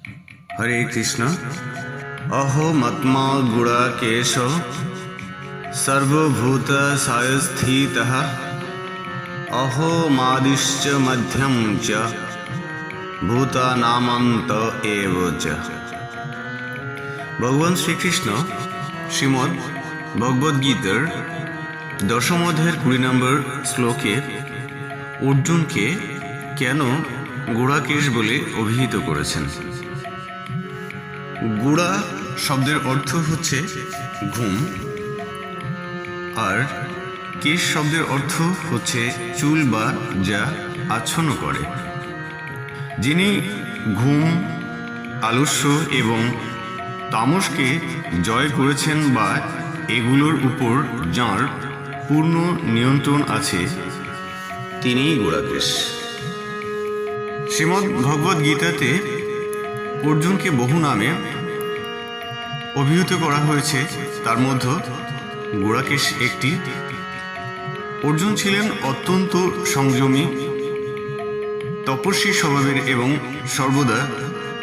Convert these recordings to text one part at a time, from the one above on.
हरे कृष्ण। अहो मत्मा गुणाकेश सर्वभूत सायस्थितः अहो मादिश्च मध्यम च भूतानामंत एव च। भगवान श्रीकृष्ण श्रीमद् भगवद गीतार दशम अध्याয়ের 20 নম্বর শ্লোকে অর্জুনকে কেন গুড়াকেশ বলে অভিহিত করেছেন। গুড়া শব্দের অর্থ হচ্ছে ঘুম, আর কেশ শব্দের অর্থ হচ্ছে চুল বা যা আচ্ছন্ন করে। যিনি ঘুম, আলস্য এবং তামসকে জয় করেছেন বা এগুলোর উপর যাঁর পূর্ণ নিয়ন্ত্রণ আছে, তিনিই গুড়াকেশ। শ্রীমদ্ ভগবদ গীতাতে অর্জুনকে বহু নামে অভিহিত করা হয়েছে, তার মধ্যে গুড়াকেশ একটি। অর্জুন ছিলেন অত্যন্ত সংযমী, তপস্বী স্বভাবের এবং সর্বদা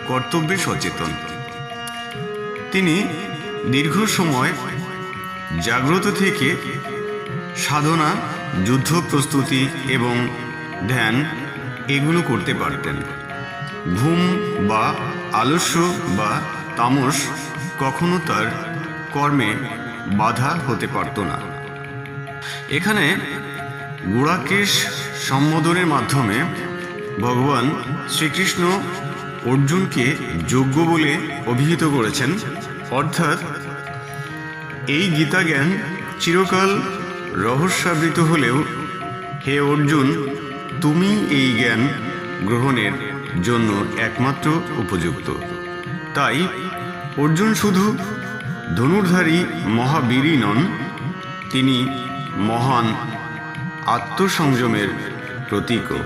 কর্তব্যে সচেতন। তিনি দীর্ঘ সময় জাগ্রত থেকে সাধনা, যুদ্ধ প্রস্তুতি এবং ধ্যান এগুলো করতে পারতেন। ঘুম বা আলস্য বা তামস কখনো তার কর্মে বাধা হতে পারত না। এখানে গুড়াকেশ সম্বোধনের মাধ্যমে ভগবান শ্রীকৃষ্ণ অর্জুনকে যোগ্য বলে অভিহিত করেছেন, অর্থাৎ এই গীতা জ্ঞান চিরকাল রহস্যাবৃত হলেও হে অর্জুন, তুমি এই জ্ঞান গ্রহণের জন্য একমাত্র উপযুক্ত। তাই অর্জুন শুধু ধনুর্ধারী মহাবীরই নন, তিনি মহান আত্মসংযমের প্রতীকও।